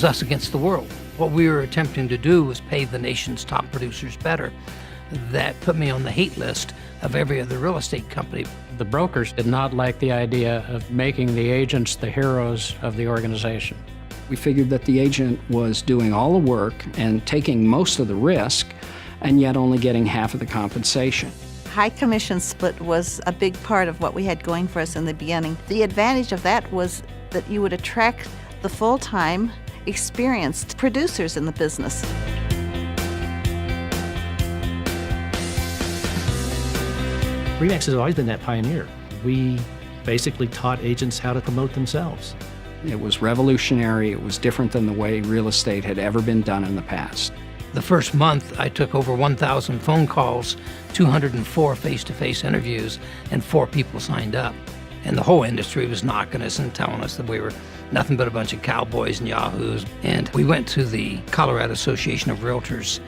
was us against the world. What we were attempting to do was pay the nation's top producers better. That put me on the hate list of every other real estate company. The brokers did not like the idea of making the agents the heroes of the organization. We figured that the agent was doing all the work and taking most of the risk, and yet only getting half of the compensation. High commission split was a big part of what we had going for us in the beginning. The advantage of that was that you would attract the full-time, experienced producers in the business. REMAX has always been that pioneer. We basically taught agents how to promote themselves. It was revolutionary. It was different than the way real estate had ever been done in the past. The first month, I took over 1,000 phone calls, 204 face-to-face interviews, and 4 people signed up. And the whole industry was knocking us and telling us that we were nothing but a bunch of cowboys and yahoos. And we went to the Colorado Association of Realtors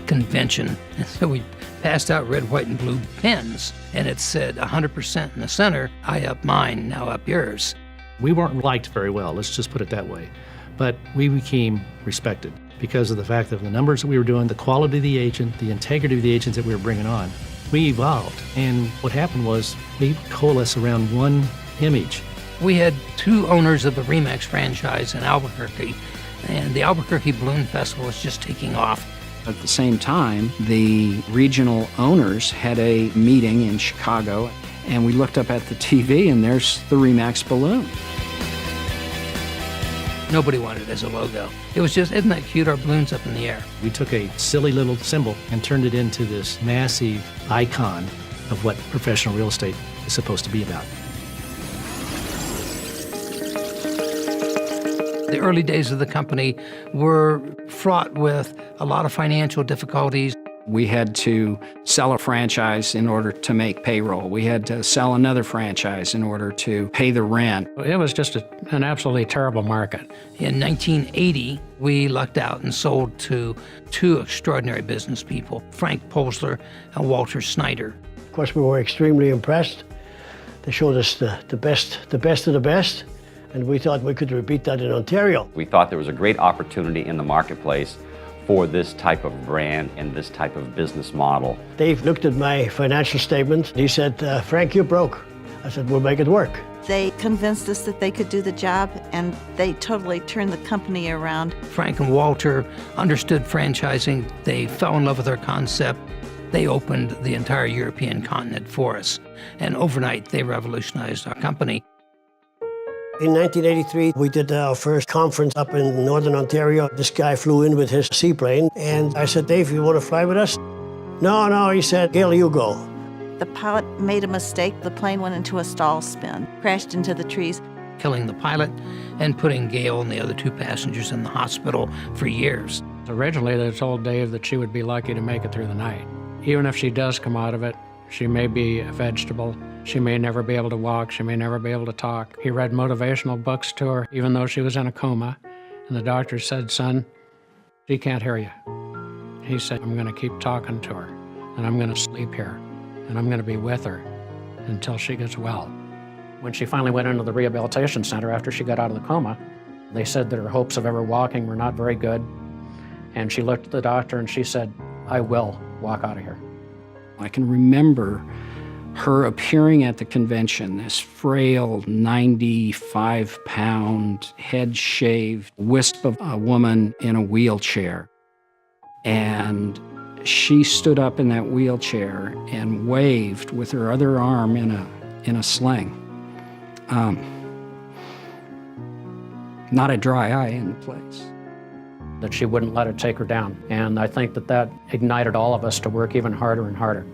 convention, and so we passed out red, white, and blue pens, and it said 100% in the center, I up mine, now up yours. We weren't liked very well, let's just put it that way. But we became respected because of the fact of the numbers that we were doing, the quality of the agent, the integrity of the agents that we were bringing on. We evolved, and what happened was we coalesced around one image. We had 2 owners of the REMAX franchise in Albuquerque, and the Albuquerque Balloon Festival was just taking off. At the same time, the regional owners had a meeting in Chicago, and we looked up at the TV, and there's the REMAX balloon. Nobody wanted it as a logo. It was just, isn't that cute, our balloons up in the air? We took a silly little symbol and turned it into this massive icon of what professional real estate is supposed to be about. The early days of the company were fraught with a lot of financial difficulties. We had to sell a franchise in order to make payroll. We had to sell another franchise in order to pay the rent. It was just an absolutely terrible market. In 1980, we lucked out and sold to 2 extraordinary business people, Frank Polsler and Walter Snyder. Of course, we were extremely impressed. They showed us the best of the best, and we thought we could repeat that in Ontario. We thought there was a great opportunity in the marketplace for this type of brand and this type of business model. Dave looked at my financial statement. He said, Frank, you're broke. I said, we'll make it work. They convinced us that they could do the job, and they totally turned the company around. Frank and Walter understood franchising. They fell in love with our concept. They opened the entire European continent for us. And overnight, they revolutionized our company. In 1983, we did our first conference up in Northern Ontario. This guy flew in with his seaplane, and I said, Dave, you want to fly with us? No, he said, Gail, you go. The pilot made a mistake. The plane went into a stall spin, crashed into the trees. Killing the pilot and putting Gail and the other 2 passengers in the hospital for years. Originally, they told Dave that she would be lucky to make it through the night. Even if she does come out of it, she may be a vegetable. She may never be able to walk. She may never be able to talk. He read motivational books to her, even though she was in a coma. And the doctor said, son, she can't hear you. He said, I'm going to keep talking to her, and I'm going to sleep here, and I'm going to be with her until she gets well. When she finally went into the rehabilitation center after she got out of the coma, they said that her hopes of ever walking were not very good. And she looked at the doctor and she said, I will walk out of here. I can remember her appearing at the convention, this frail, 95-pound, head-shaved wisp of a woman in a wheelchair. And she stood up in that wheelchair and waved with her other arm in a sling. Not a dry eye in the place. That she wouldn't let it take her down. And I think that ignited all of us to work even harder and harder.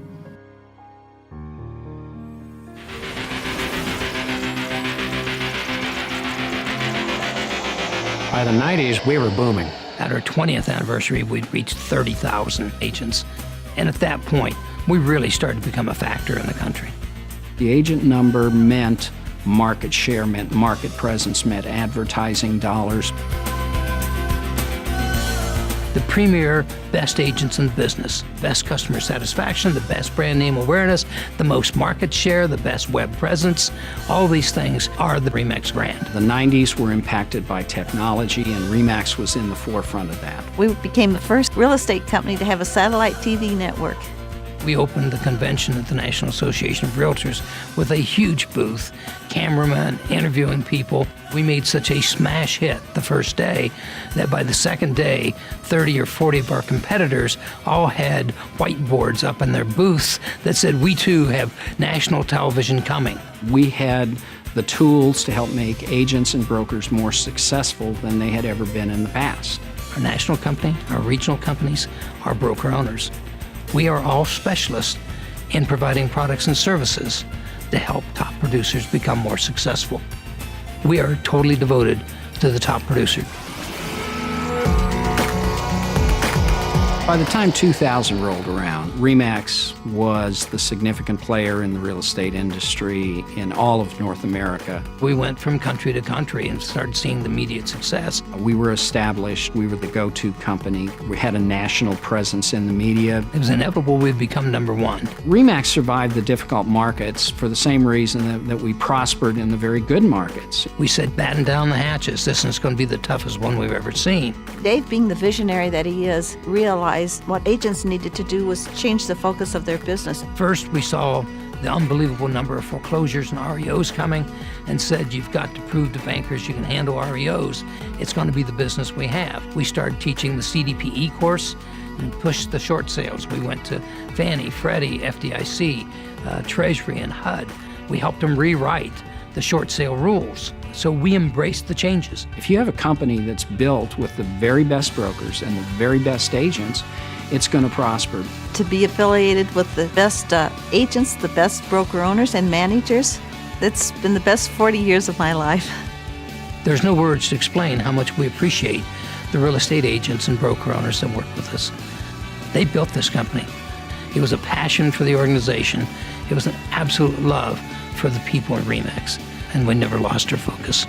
By the 90s, we were booming. At our 20th anniversary, we'd reached 30,000 agents. And at that point, we really started to become a factor in the country. The agent number meant market share, meant market presence, meant advertising dollars. the premier best agents in the business. Best customer satisfaction, the best brand name awareness, the most market share, the best web presence. All these things are the REMAX brand. The 90s were impacted by technology, and REMAX was in the forefront of that. We became the first real estate company to have a satellite TV network. We opened the convention at the National Association of Realtors with a huge booth, cameramen interviewing people. We made such a smash hit the first day that by the second day, 30 or 40 of our competitors all had whiteboards up in their booths that said, "We too have national television coming." We had the tools to help make agents and brokers more successful than they had ever been in the past. Our national company, our regional companies, our broker owners. We are all specialists in providing products and services to help top producers become more successful. We are totally devoted to the top producer. By the time 2000 rolled around, REMAX was the significant player in the real estate industry in all of North America. We went from country to country and started seeing the immediate success. We were established. We were the go-to company. We had a national presence in the media. It was inevitable we'd become number one. REMAX survived the difficult markets for the same reason that we prospered in the very good markets. We said, batten down the hatches. This is going to be the toughest one we've ever seen. Dave, being the visionary that he is, realized what agents needed to do was change the focus of their business. First, we saw the unbelievable number of foreclosures and REOs coming and said, you've got to prove to bankers you can handle REOs. It's going to be the business we have. We started teaching the CDPE course and pushed the short sales. We went to Fannie, Freddie, FDIC, Treasury, and HUD. We helped them rewrite the short sale rules. So we embraced the changes. If you have a company that's built with the very best brokers and the very best agents, it's going to prosper. To be affiliated with the best agents, the best broker owners and managers, that's been the best 40 years of my life. There's no words to explain how much we appreciate the real estate agents and broker owners that work with us. They built this company. It was a passion for the organization. It was an absolute love for the people in REMAX, and we never lost our focus.